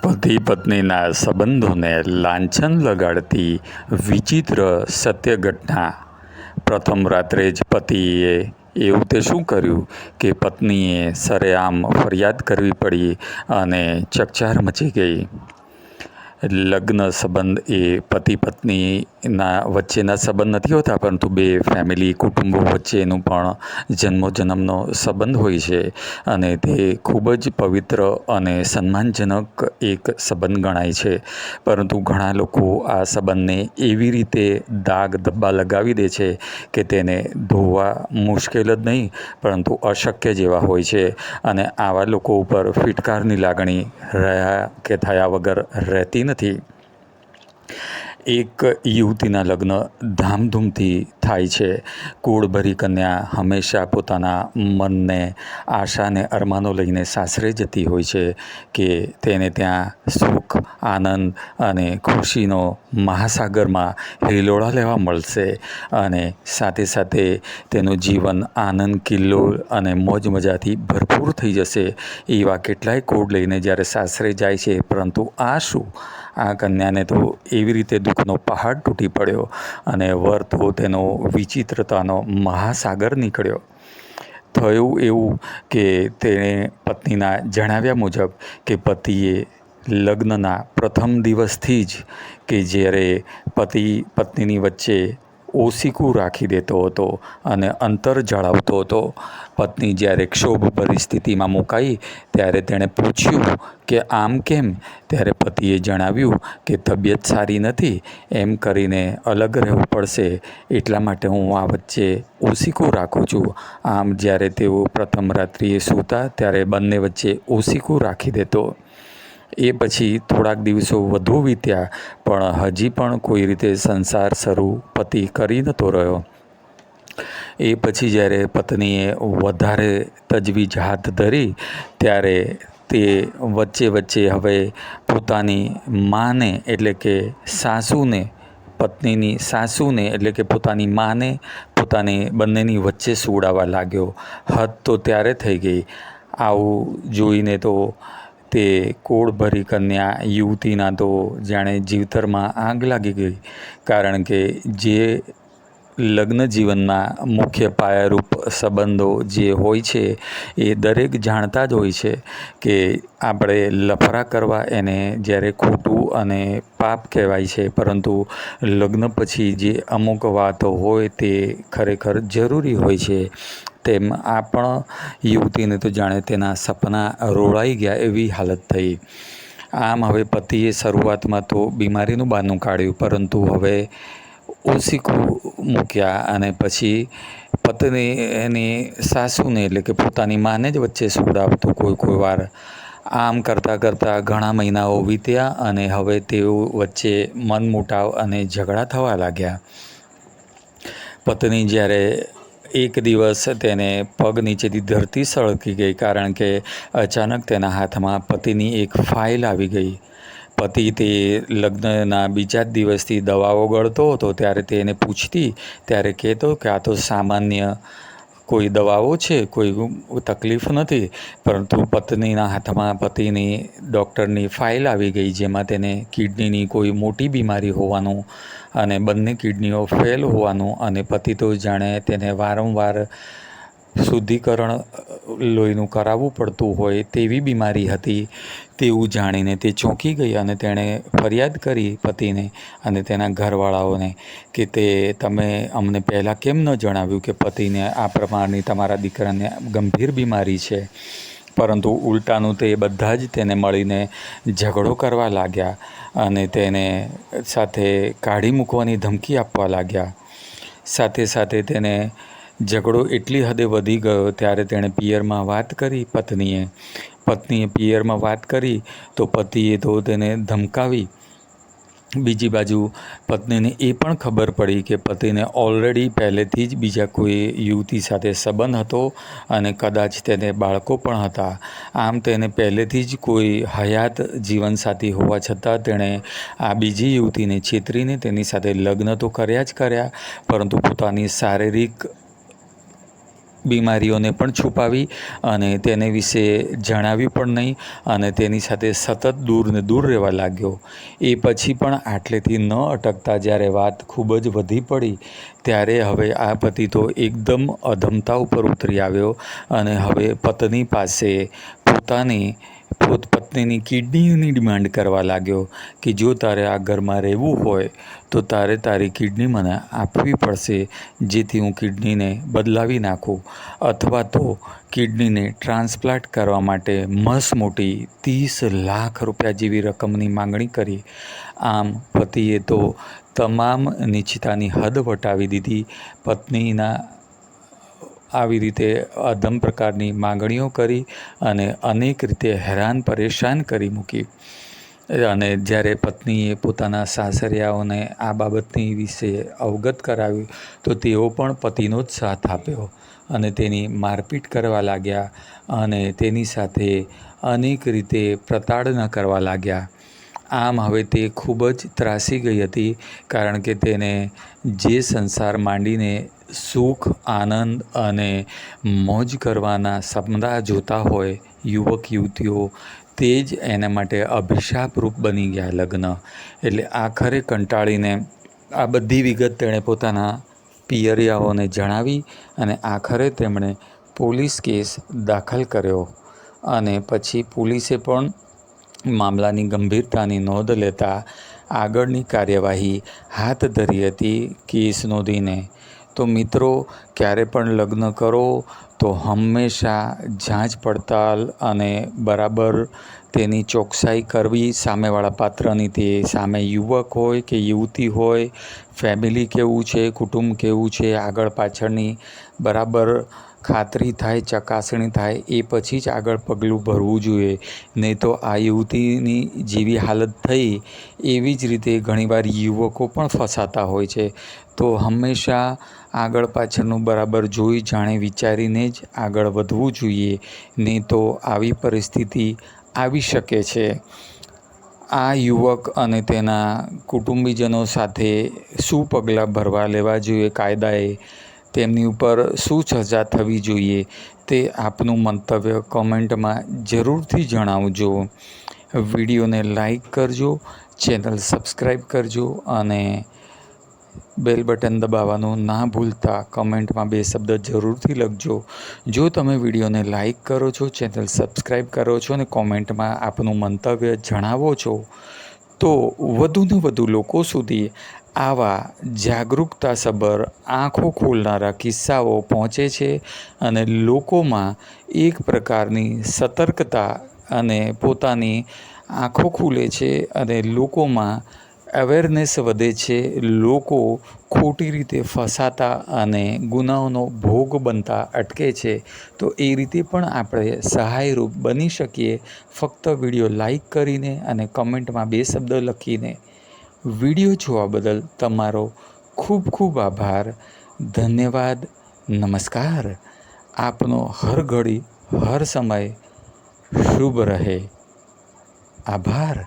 પતિ પત્નીના સંબંધોને લાંછન લગાડતી વિચિત્ર સત્ય ઘટના. પ્રથમ રાત્રે જ પતિએ એવું તે શું કર્યું કે પત્નીએ સરેઆમ ફરિયાદ કરવી પડી અને ચકચાર મચી ગઈ. લગ્ન સંબંધ એ પતિ પત્નીના વચ્ચેના સંબંધ નથી હોતા, પરંતુ બે ફેમિલી કુટુંબો વચ્ચેનું પણ જન્મોજન્મનો સંબંધ હોય છે અને તે ખૂબ જ પવિત્ર અને સન્માનજનક એક સંબંધ ગણાય છે. પરંતુ ઘણા લોકો આ સંબંધને એવી રીતે દાગ ધબ્બા લગાવી દે છે કે તેને ધોવા મુશ્કેલ જ નહીં પરંતુ અશક્ય જેવા હોય છે, અને આવા લોકો ઉપર ફિટકારની લાગણી રહ્યા કે થયા વગર રહેતી નથી. એક યુવતીના લગ્ન ધામધૂમથી થાય છે. કુળભરી કન્યા હંમેશા પોતાના મનને આશા અને અરમાનો લઈને સાસરે જતી હોય છે કે તેને ત્યાં સુખ, આનંદ અને ખુશીનો મહાસાગરમાં હિલોળા લેવા મળશે અને સાથે સાથે તેનું જીવન આનંદ, કિલ્લોળ અને મોજ મજાથી ભરપૂર થઈ જશે. એવા કેટલાય કોડ લઈને જ્યારે સાસરે જાય છે, પરંતુ આ શું, આ કન્યાને તો એવી રીતે દુઃખનો પહાડ તૂટી પડ્યો અને વર તો તેનો વિચિત્રતાનો મહાસાગર નીકળ્યો. થયું એવું કે તેણે પત્નીના જણાવ્યા મુજબ કે પતિએ લગ્નના પ્રથમ દિવસથી જ કે જ્યારે પતિ પત્નીની વચ્ચે ઓશીકું રાખી દેતો હતો અને અંતર જાળવતો હતો. પત્ની જ્યારે ક્ષોભ પરિસ્થિતિમાં મુકાઈ ત્યારે તેણે પૂછ્યું કે આમ કેમ? ત્યારે પતિએ જણાવ્યું કે તબિયત સારી નથી, એમ કરીને અલગ રહેવું પડશે, એટલા માટે હું આ વચ્ચે ઓશીકું રાખું છું. આમ જ્યારે તેઓ પ્રથમ રાત્રિએ સૂતા ત્યારે બંને વચ્ચે ઓશીકું રાખી દેતો. એ પછી થોડાક દિવસો વધુ વીત્યા, પણ હજી પણ કોઈ રીતે સંસાર શરૂ પતિ કરી નહોતો રહ્યો. એ પછી જ્યારે પત્નીએ વધારે તજવીજ હાથ ધરી ત્યારે તે વચ્ચે વચ્ચે હવે પોતાની માને એટલે કે સાસુને, પત્નીની સાસુને એટલે કે પોતાની માને પોતાની બંનેની વચ્ચે સુવડાવવા લાગ્યો. હદ તો ત્યારે થઈ ગઈ. આવું જોઈને તો તે કોળભરી કન્યા યુવતીના તો જાણે જીવતરમાં આગ લાગી ગઈ. કારણ કે જે લગ્ન જીવનના મુખ્ય પાયારૂપ સંબંધો જે હોય છે એ દરેક જાણતા જ હોય છે કે આપણે લફરા કરવા એને જ્યારે ખોટું અને પાપ કહેવાય છે, પરંતુ લગ્ન પછી જે અમુક વાતો હોય તે ખરેખર જરૂરી હોય છે. તેમ આ પણ યુવતીને તો જાણે તેના સપના રોળાઈ ગયા એવી હાલત થઈ. આમ હવે પતિએ શરૂઆતમાં તો બીમારીનું બહાનું કાઢ્યું, પરંતુ હવે ઓશીકું મૂક્યા અને પછી પત્ની એની સાસુને એટલે કે પોતાની માને જ વચ્ચે સુવડાવતો કોઈ વાર. આમ કરતાં કરતાં ઘણા મહિનાઓ વીત્યા અને હવે તેઓ વચ્ચે મનમુટાવ અને ઝઘડા થવા લાગ્યા. પત્ની જ્યારે એક દિવસ તેને પગ નીચેથી ધરતી સળગી ગઈ, કારણ કે અચાનક તેના હાથમાં પતિની એક ફાઇલ આવી ગઈ. પતિ તે લગ્નના બીજા જ દિવસથી દવાઓ ગળતો હતો ત્યારે તે એને પૂછતી ત્યારે કહેતો કે આ તો સામાન્ય કોઈ દવાઓ છે, કોઈ તકલીફ નથી. પરંતુ પત્નીના હાથમાં પતિની ડૉક્ટરની ફાઇલ આવી ગઈ, જેમાં તેને કિડનીની કોઈ મોટી બીમારી હોવાનું અને બંને કિડનીઓ ફેલ હોવાનું અને પતિ તો જાણે તેને વારંવાર શુદ્ધિકરણ લોહીનું કરાવવું પડતું હોય તેવી બીમારી હતી. તેવું જાણીને તે ચોંકી ગઈ અને તેણે ફરિયાદ કરી પતિને અને તેના ઘરવાળાઓને કે તમે અમને પહેલાં કેમ ન જણાવ્યું કે પતિને આ પ્રમાણની તમારા દીકરાને ગંભીર બીમારી છે. પરંતુ ઉલટાનું તે બધા જ તેને મળીને ઝઘડો કરવા લાગ્યા અને તેને સાથે કાઢી મૂકવાની ધમકી આપવા લાગ્યા. સાથે સાથે તેને ઝઘડો એટલી હદે વધી ગયો ત્યારે તેણે પિયરમાં વાત કરી પત્નીએ પિયરમાં વાત કરી તો પતિએ તો તેને ધમકાવી. બીજી બાજુ પત્નીને એ પણ ખબર પડી કે પતિને ઓલરેડી પહેલેથી જ બીજા કોઈ યુવતી સાથે સંબંધ હતો અને કદાચ તેને બાળકો પણ હતા. આમ તેને પહેલેથી જ કોઈ હયાત જીવનસાથી હોવા છતાં તેણે આ બીજી યુવતીને છેતરીને તેની સાથે લગ્ન તો કર્યા જ કર્યા, પરંતુ પોતાની શારીરિક બીમારીઓને પણ છુપાવી અને તેને વિશે જણાવ્યું પણ નહીં અને તેની સાથે સતત દૂર ને દૂર રહેવા લાગ્યો. એ પછી પણ આટલેથી ન અટકતા જ્યારે વાત ખૂબ જ વધી પડી ત્યારે હવે આ પતિ તો એકદમ અધમતા ઉપર ઉતરી આવ્યો અને હવે પત્ની પાસે પોતાની પત્નીની કિડનીની ડિમાન્ડ કરવા લાગ્યો કે જો તારે આ ઘરમાં રહેવું હોય તો તારે તારી કિડની મને આપવી પડશે, જેથી હું કિડનીને બદલાવી નાખું અથવા તો કિડનીને ટ્રાન્સપ્લાન્ટ કરવા માટે મસ્ત મોટી 30 લાખ રૂપિયા જેવી રકમની માંગણી કરી. આમ પતિએ તો તમામ નીચતાની હદ વટાવી દીધી. પત્નીના આવી રીતે અધમ પ્રકારની માંગણીઓ કરી અને અનેક રીતે હેરાન પરેશાન કરી મૂકી. અને જ્યારે પત્નીએ પોતાના સાસરિયાઓને આ બાબતની વિશે અવગત કરાવ્યું તો તેઓ પણ પતિનો જ સાથ આપ્યો અને તેની મારપીટ કરવા લાગ્યા અને તેની સાથે અનેક રીતે પ્રતાડના કરવા લાગ્યા. આમ હવે તે ખૂબ જ ત્રાસી ગઈ હતી, કારણ કે તેને જે સંસાર માંડીને સુખ આનંદ અને મોજ કરવાના સપના જોતા હોય યુવક યુવતીઓ, તે જ એના માટે અભિશાપરૂપ બની ગયા લગ્ન. એટલે આખરે કંટાળીને આ બધી વિગત તેણે પોતાના પિયરિયાઓને જણાવી અને આખરે તેમણે પોલીસ કેસ દાખલ કર્યો અને પછી પોલીસે પણ મામલાની ગંભીરતાની નોંધ લેતા આગળની કાર્યવાહી હાથ ધરી હતી કેસ નોંધીને. તો મિત્રો, ક્યારે પણ લગ્ન કરો તો હંમેશા જાંચ પડતાલ અને બરાબર તેની ચોકસાઈ કરવી સામેવાળા પાત્રની. તે સામે યુવક હોય કે યુવતી હોય, ફેમિલી કેવું છે, કુટુંબ કેવું છે, આગળ પાછળની બરાબર ખાતરી થાય, ચકાસણી થાય, એ પછી જ આગળ પગલું ભરવું જોઈએ. નહીં તો આ યુવતીની જેવી હાલત થઈ એવી જ રીતે ઘણીવાર યુવકો પણ ફસાતા હોય છે. તો હંમેશા આગળ પાછળનું બરાબર જોઈ જાણી વિચારીને જ આગળ વધવું જોઈએ, નહીં તો આવી પરિસ્થિતિ આવી શકે છે. આ યુવક અને તેના કુટુંબીજનો સાથે શું પગલાં ભરવા લેવા જોઈએ કાયદાએ, તેમની ઉપર શું સજા થવી જોઈએ, તે આપનું મંતવ્ય કોમેન્ટમાં જરૂરથી જણાવજો. વિડીયોને લાઈક કરજો, ચેનલ સબસ્ક્રાઈબ કરજો અને બેલ બટન દબાવવાનું ના ભૂલતા. કમેન્ટમાં 2 શબ્દ જરૂરથી લખજો. જો તમે વિડીયોને લાઈક કરો છો, ચેનલ સબસ્ક્રાઈબ કરો છો અને કોમેન્ટમાં આપનું મંતવ્ય જણાવો છો, તો વધુને વધુ લોકો સુધી આવા જાગૃતતાસભર આંખો ખોલનારા કિસ્સાઓ પહોંચે છે અને લોકોમાં એક પ્રકારની સતર્કતા અને પોતાની આંખો ખુલે છે અને લોકોમાં અવેરનેસ વધે છે. લોકો ખોટી રીતે ફસાતા અને ગુનાઓનો ભોગ બનતા અટકે છે. તો એ રીતે પણ આપણે સહાયરૂપ બની શકીએ, ફક્ત વિડીયો લાઈક કરીને અને કમેન્ટમાં 2 શબ્દ લખીને. વિડીયો જોવા બદલ તમારો ખૂબ ખૂબ આભાર. ધન્યવાદ. નમસ્કાર. આપનો હર ઘડી હર સમય શુભ રહે. આભાર.